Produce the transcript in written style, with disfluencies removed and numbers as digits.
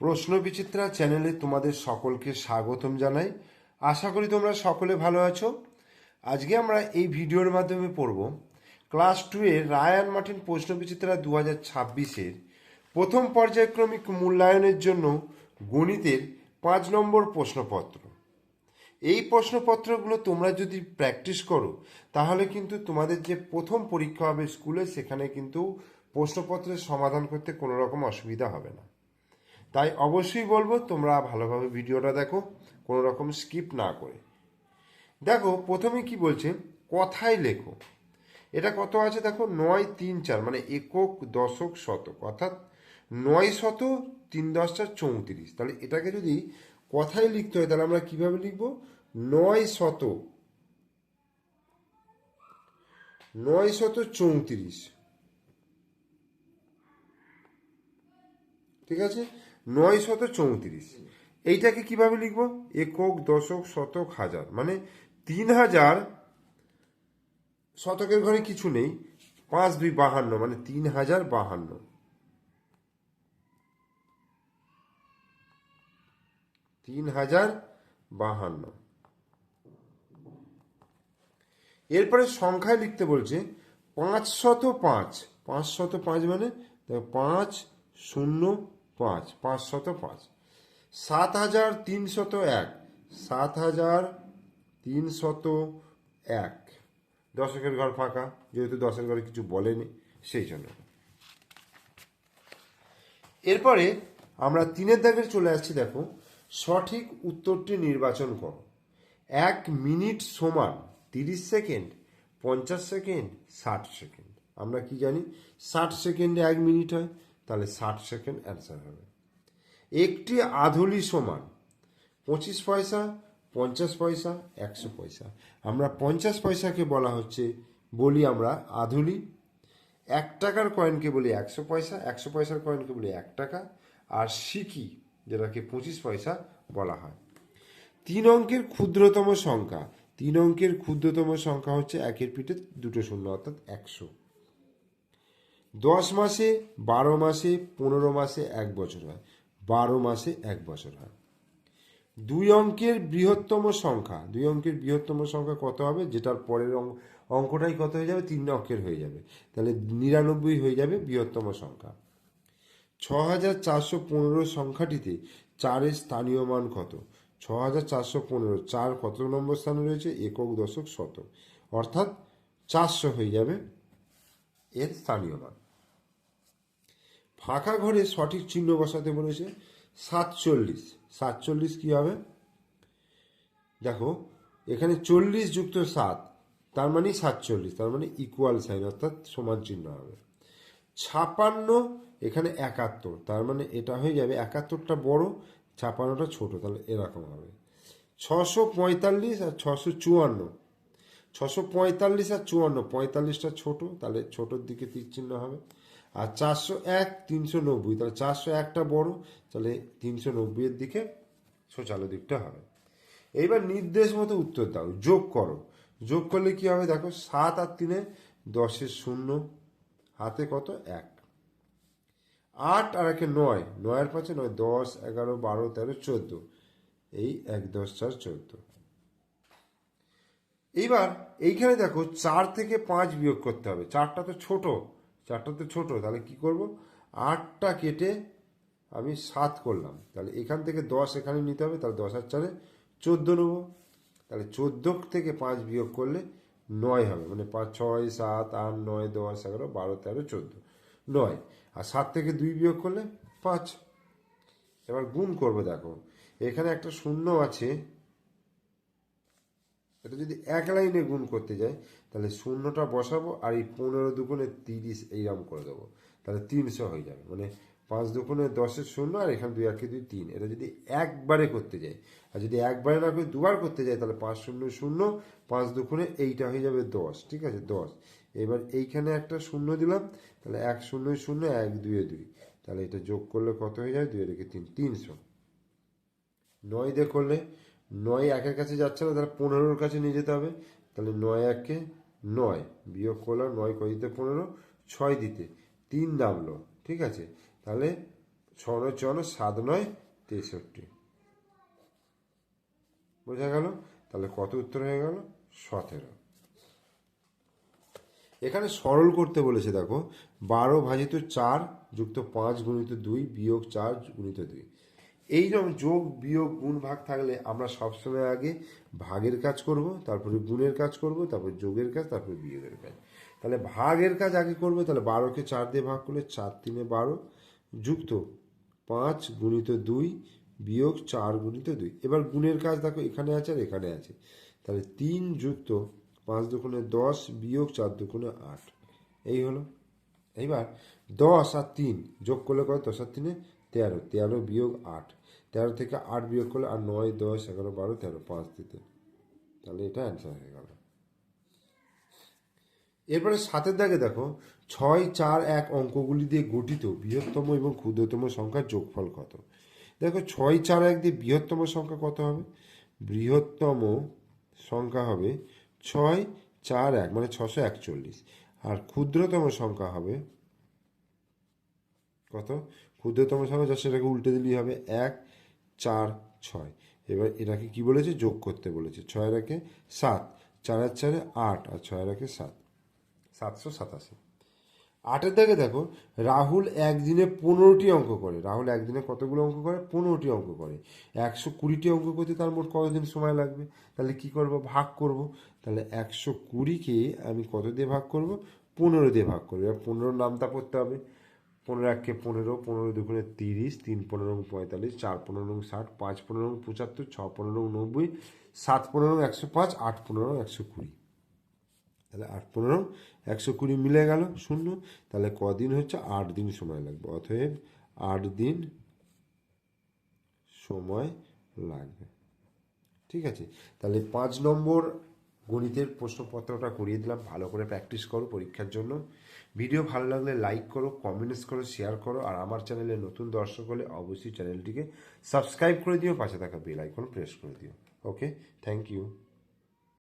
প্রশ্ন বিচিত্রা চ্যানেলে তোমাদের সকলকে স্বাগতম জানাই। আশা করি তোমরা সকলে ভালো আছো। আজকে আমরা এই ভিডিওর মাধ্যমে পড়ব ক্লাস 2 এর রায়ান মার্টিন প্রশ্ন বিচিত্রা 2026-এর প্রথম পর্যায়ক্রমিক মূল্যায়নের জন্য গণিতের 5 নম্বর প্রশ্নপত্র। এই প্রশ্নপত্রগুলো তোমরা যদি প্র্যাকটিস করো তাহলে কিন্তু তোমাদের যে প্রথম পরীক্ষা হবে স্কুলে, সেখানে কিন্তু প্রশ্নপত্রের সমাধান করতে কোনো রকম অসুবিধা হবে না। তাই অবশ্যই বলবো তোমরা ভালোভাবে ভিডিওটা দেখো, কোনো রকম স্কিপ না করে। দেখো প্রথমে কি বলছে, কথায় লেখো। এটা কত আছে দেখো, 9, 3, 4 মানে একক, দশক, শতক, অর্থাৎ 9 শত 3 10 34। তাহলে এটাকে যদি কথায় লিখতে হয় তাহলে আমরা কিভাবে লিখব, 9 শত 34। ঠিক আছে, 934। এইটাকে কিভাবে লিখব, একক, দশক, শতক, হাজার, মানে 3000। শতকের ঘরে কিছু নেই, 5 2 52, মানে 3052। 3052। এরপরে সংখ্যায় লিখতে বলছে 505। 505 মানে 505, 505। 7301, 7301। দশকের ঘর ফাঁকা, যেহেতু দশের ঘরে কিছু বলেনি সেই জন্য। এরপরে আমরা 3-এর দাগে চলে আসছি। দেখো, সঠিক উত্তরটি নির্বাচন করো। 1 মিনিট সমান 30 সেকেন্ড, 50 সেকেন্ড, 60 সেকেন্ড। আমরা কি জানি, 60 সেকেন্ডে 1 মিনিট হয়, তাহলে 60 সেকেন্ড অ্যান্সার হবে। একটি আধুলি সমান 25 পয়সা, 50 পয়সা, 100 পয়সা। আমরা 50 পয়সাকে বলি আমরা আধুলি। 1 টাকার কয়েনকে বলি 100 পয়সা, 100 পয়সার কয়েনকে বলি 1 টাকা, আর সিকি যেটাকে 25 পয়সা বলা হয়। 3 অঙ্কের ক্ষুদ্রতম সংখ্যা। 3 অঙ্কের ক্ষুদ্রতম সংখ্যা হচ্ছে 1-এর পিঠে 2 শূন্য, অর্থাৎ 100। 10 মাসে, 12 মাসে, 15 মাসে 1 বছর হয়, 12 মাসে 1 বছর হয়। 2 অঙ্কের বৃহত্তম সংখ্যা। 2 অঙ্কের বৃহত্তম সংখ্যা কত হবে, যেটার পরের অঙ্কটাই কত হয়ে যাবে, 3 অঙ্কের হয়ে যাবে, তাহলে 99 হয়ে যাবে বৃহত্তম সংখ্যা। 6415 সংখ্যাটিতে 4-এর স্থানীয় মান কত। 6415, 4 কত নম্বর স্থানে রয়েছে, একক, দশক, শতক, অর্থাৎ 400 হয়ে যাবে এর স্থানীয় মান। ফাঁকা ঘরে সঠিক চিহ্ন বসাতে বলেছে 47। 47 কি হবে, দেখো এখানে 40 যুক্ত 7, তার মানে 47, তার মানে ইকুয়াল সাইন, অর্থাৎ সমান চিহ্ন হবে। 56, এখানে 71, তার মানে এটা হয়ে যাবে 71টা বড়, 56টা ছোট, তাহলে এরকম হবে। 645 আর 654, 645 আর 54, 45টা ছোট, তাহলে ছোটোর দিকে তীর চিহ্ন হবে। আর 401, 390, তাহলে 401টা বড়, তাহলে 390-এর দিকে সোচালো দিকটা হবে। এইবার নির্দেশ মতো উত্তর দাও, যোগ করো। যোগ করলে কি হবে, দেখো 7 আর 3-এ 10-এর শূন্য, হাতে কত 1। 8 আর 1-এ 9, 9-এর 5-এ 9, 10 11 12 13 14, এই 1 10 4 14। এইবার এইখানে দেখো 4 থেকে 5 বিয়োগ করতে হবে। 4টা তো ছোট, 4টা তো ছোট, তাহলে কি করব, 8টা কেটে আমি 7 করলাম, তাহলে এখান থেকে 10 এখানে নিতে হবে, তাহলে 10 আর 4-এ 14 নেব, তাহলে 14 থেকে 5 বিয়োগ করলে 9 হবে, মানে 5 6 7 8 9 10 11 12 13 14, 9। আর 7 থেকে 2 বিয়োগ করলে 5। এবার গুণ করবো, দেখো এখানে একটা শূন্য আছে, এটা যদি এক লাইনে গুণ করতে যাই তাহলে শূন্যটা বসাবো, আর এই 15 দুগুণে 30 এইরকম করে দেবো, তাহলে 300 হয়ে যাবে, মানে 5 দুগুণে 10-এর শূন্য, আর এখানে 2 1 2 3। এটা যদি একবারে করতে যাই, আর যদি একবারে না করে দুবার করতে যাই তাহলে 5 0 0, 5 দুগুণে এইটা হয়ে যাবে 10, ঠিক আছে 10। এবার এইখানে একটা শূন্য দিলাম, তাহলে 1 0 0 1 2 2, তাহলে এটা যোগ করলে কত হয়ে যাবে, 2 রেখে 3, 300। 9 দিয়ে করলে 9 1-এর কাছে যাচ্ছে না, তাহলে 15-ওর কাছে নিয়ে যেতে হবে, তাহলে 9 1-এ 9, বিয়োগ করলাম 9 ক দিতে 15, 6 দিতে 3 নামলো, ঠিক আছে, তাহলে 6 9 54 7 9 63। বোঝা গেল? তাহলে কত উত্তর হয়ে গেল? 17। এখানে সরল করতে বলেছে দেখো, 12/4 যুক্ত 5 গুণিত 2 বিয়োগ 4 গুণিত 2। এইরকম যোগ বিয়োগ গুণ ভাগ থাকলে আমরা সবসময় আগে ভাগের কাজ করব, তারপরে গুণের কাজ করব, তারপর যোগের কাজ, তারপরে বিয়োগের কাজ। তাহলে ভাগের কাজ আগে করবো। তাহলে 12কে 4 দিয়ে ভাগ করলে 4 3 12 যুক্ত 5 গুণিত 2 বিয়োগ 4 গুণিত 2। এবার গুণের কাজ দেখো, এখানে আছে আর এখানে আছে। তাহলে 3 যুক্ত 5 দুগুণে 10 বিয়োগ 4 দুগুণে 8। এই হলো। এইবার 10 আর 3 যোগ করলে কত? 10 আর 3 13, 13 বিয়োগ 8, 13 থেকে 8 বিয়োগ করলে আর 9 10 11 12 13, 5 দিতে। তাহলে এটা অ্যান্সার হয়ে গেল। এরপরে 7 দাগে দেখো, 6 4 1 অঙ্কগুলি দিয়ে গঠিত বৃহত্তম এবং ক্ষুদ্রতম সংখ্যার যোগফল কত? দেখো 6 4 1 দিয়ে বৃহত্তম সংখ্যা কত হবে? বৃহত্তম সংখ্যা হবে 6 4 1, মানে 641। আর ক্ষুদ্রতম সংখ্যা হবে কত? ক্ষুদ্রতম সংখ্যা যা সেটাকে উল্টে দিলেই হবে 1 4 6। এবার এটাকে কি বলেছে? যোগ করতে বলেছে। 6 রাখে 7, 4 আর 4 8, আর 6 রাখে 7, 787। 8 দাগে দেখো, রাহুল একদিনে 15টি অঙ্ক করে। রাহুল একদিনে কতগুলো অঙ্ক করে? 15টি অঙ্ক করে। 120টি অঙ্ক করতে তার মোট কতদিন সময় লাগবে? তাহলে কি করব? ভাগ করব। তাহলে 120কে আমি কত দিয়ে ভাগ করব? 15 দিয়ে ভাগ করবো। এবার 15 নামতা পড়তে হবে। 15 1 15, 15 দুগুণে 30, 3 15 45, 4 15 60, 5 15 75, 6 15 90, 7 15 105, 8 15 120। তাহলে 8 15 120 মিলে গেল শূন্য। তাহলে কদিন হচ্ছে? 8 দিন সময় লাগবে। অতএব 8 দিন সময় লাগবে। ঠিক আছে? তাহলে 5 নম্বর গণিতের প্রশ্নপত্রটা করিয়ে দিলাম। ভালো করে প্র্যাকটিস করো পরীক্ষার জন্য। ভিডিও ভালো লাগলে লাইক করো, কমেন্টস করো, শেয়ার করো। আর আমার চ্যানেলে নতুন দর্শক হলে অবশ্যই চ্যানেলটিকে সাবস্ক্রাইব করে দিও, পাশে থাকা বেল আইকন প্রেস করে দিও। ওকে, থ্যাংক ইউ।